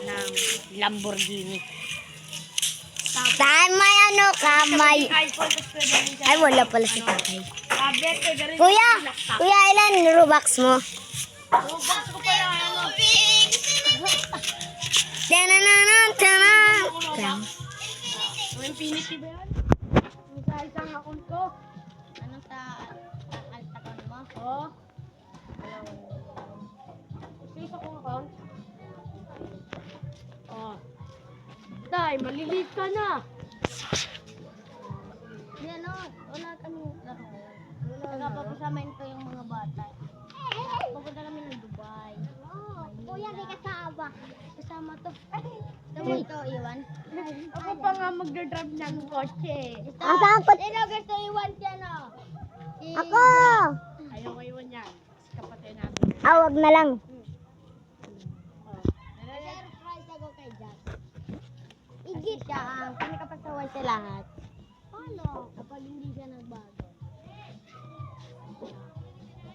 ng Lamborghini. Saan may ano ka, may... Ay, wala pala si tatay. Kuya, ilan Robux mo? Robux ko pa lang ano. Tanananan. Infinity ba yan? Sa isang account ko. Ano sa alt account mo? Oo. Sa isa kong account. Oh. Tay, maliliit ka na. Di ano, wala kami laro. Nagpapasamain ko yung mga bata. Pupunta kami ng Dubai. Kuya, di kasama. Kasama to. Kasama ito, Iwan. Ako pa nga magdadrive ng kotse. Sino gusto iwan siya, no? Ako! Ayaw ko iwan yan. Kasi kapatid namin. Wag na lang. Oh. Surprise ako kay Jack. Igit siya ang pinakapasaway sa lahat. Paano? Kapag hindi siya nagbago.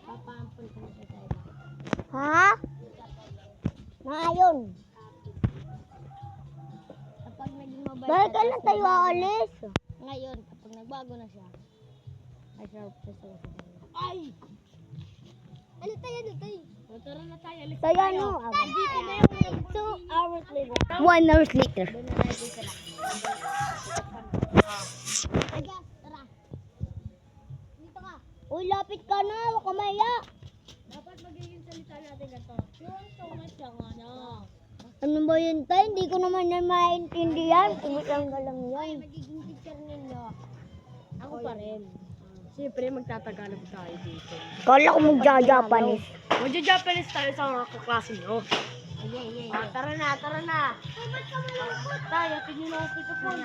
Papampun ko siya sa iba. Ha? Ngayon. Kapag naging mabait. Bakit ka lang tayo aalis? Ngayon, kapag nagbago na siya, ay surprise ako sa kanya. Ay! Ano tayo? Tara na tayo. Alis Tayo ano? Dito na yung 2 hours later. 1 hours later. Doon na natin sila. Agas, tara. Dito ka. Uy, lapit ka na. Huwag ka maya. Dapat magiging salita natin ganito. Yung tungas lang ano. Ano ba yun tayo? Hindi ko naman yan maintindihan. Tumitang ka lang yan. Magiging teacher ninyo. Ako pa rin. Siyempre, magtatagalog tayo dito. Kala ko magja-Japanese. Magja-Japanese tayo sa mga kaklase nyo. Tara na. Ay, ba't ka malungkot? Tayo, tingin na ako ito po. Ay,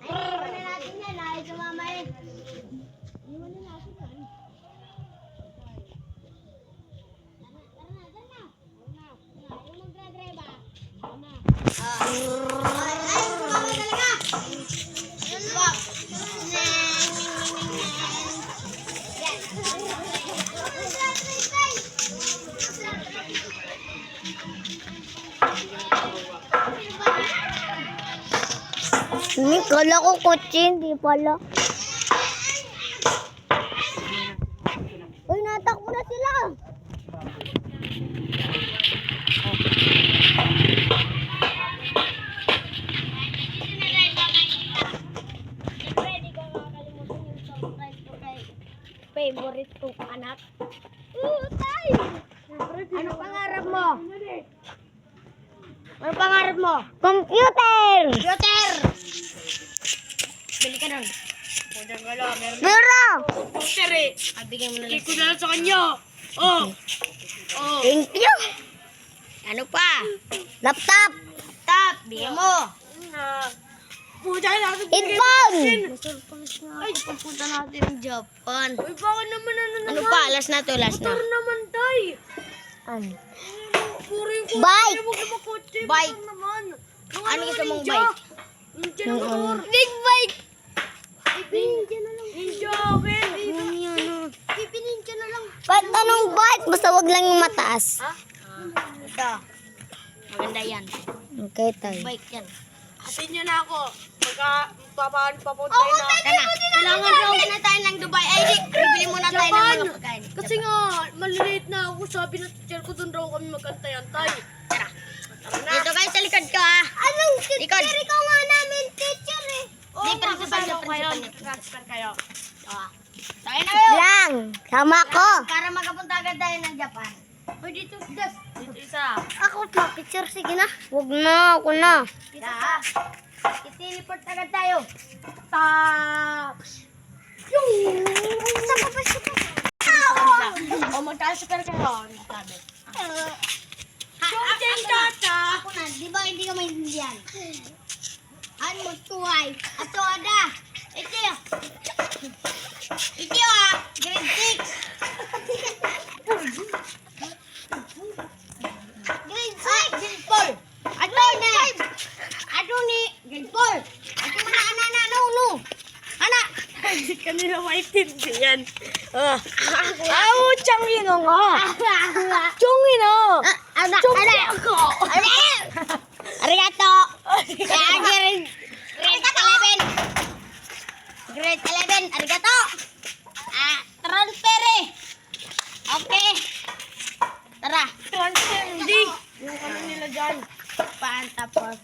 iwan na natin yan. Ay, sumama eh. Iwan na natin yan. Tara na. Ayaw magdra-drive ah. Ano? Ay, sumama talaga. Swap. Ini kala ko kotse, hindi pala. Uy, natakbo na sila. Pwede ka makakalimutan yung surprise ko kay favorite kong anak. Tay! Ano pangarap mo? Ano pangarap mo? Computer! Computer! Bili ka nun. Meron! Computer eh. Bigyan mo na Kiko na lang sa kanya. Oh. Thank you! Ano pa? Laptop! Laptop! Bigyan mo! Puta natin. Headphone! Ay, Pupunta natin ng Japan. Uy, bakit naman Ano pa? Last na to, last na. Motor naman, tay. Ano? Puro yung kotse. Bike! Huwag naman kotse. Bike! Motor naman. Ano gusto mong ninja? bike? Ninja na motor. Big bike! Ninja na lang. Ninja akin. Pipininja na lang. Kahit anong bike, basta wag lang yung mataas. Ha? Ito. Maganda yan. Okay, tayo. Bike yan. Atin nyo na ako. Papahan papunta na. Kailangan daw na tayo ng Dubai. Ay, di, bibili muna tayo ng Japan. mga pagkain. Kasi nga, maliliit na ako. Sabi ng teacher ko, doon raw kami magkantay-antay. Tara. Tara na. Dito kayo sa likod ko, ha? Anong teacher? Ikaw nga namin teacher, eh. Oo, Di, principal kasama niya, ko kayo. principal niya. Transfer kayo. Tayo na kayo. Lang, sama ko. Para makapunta agad tayo ng Japan. Uy, dito, das. Dito isa. Ako pa, picture, sige na. Huwag na, ako na. Dito ka. I-teleport agad tayo. Taps. Saka pa siya pa. O, mag-transfer kayo. Sabi. Chong Tata. Ako na, di ba hindi ka maintindihan? Ano tuway? Ato ada. Ito yun. Ito yun, grade 6. Grade 6. Grade 4. Ato na. Ato ni. Grade 4. Ato na, no. Anak. Kanila maintindihan. Chang yun nga. Chong yun Arigato. Grade 11. Arigato. Transfer. Okay. Tara. Transfer, hindi. Yung ano nila dyan. Tapos.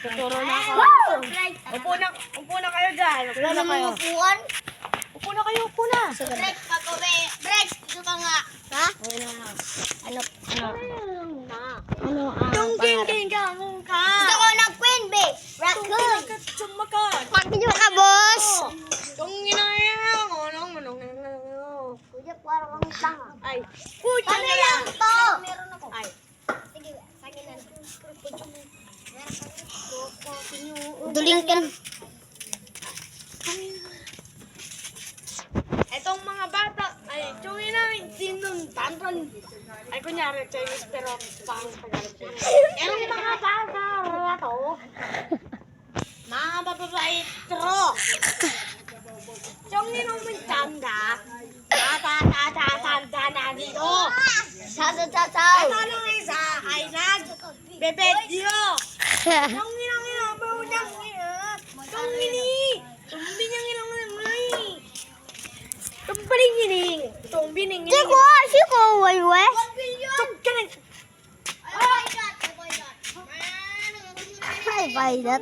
Tuturo na ako. Upo na kayo dyan. Upo Wala na kayo. namang upuan. Upo na kayo, upo na. Break, pag-uwi. Break, dito ka nga. Ha? Ano? Tung-ging-ging ka mong ka. Gusto ko ng queen bee. Raccoon. Tumakat. Pagpinyo ka, boss. Tung-ginayang. Kuya, parang ang tanga. Ay. Pucha Ano na lang lang. to? Meron ako. Ay. Sige, sakin na. Duling ka. Etong mga bata, ay, chungin namin, tinong tantan. Ay, kunyari, Chinese, pero pang Tagalog. Etong mga bata, to, mga bababait, tro. Chungin namin, tanda. Tanda na dito. Sasaw. Ito lang isa, ay nagbebedyo. Chungin ang inabaw niyang Chungin Tumbining. Tumbining. Siko, waiwe. Ay, baydat.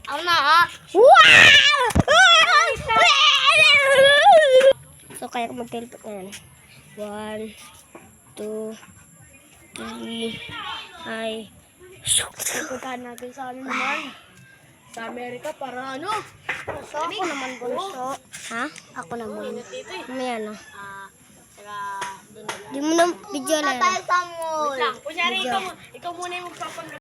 Ako na ha. Wow! So, kaya ko mag-teleport ngayon. 1, 2, 3, ay. Pupuntahan natin sa ano naman. Sa Amerika para ano? Ako naman, bunso. Ha? Ako naman. Dito eh. Mamaya na. Saka doon. Di mo na video na. Wait lang. Kunyari ikaw muna yung magpapanggap.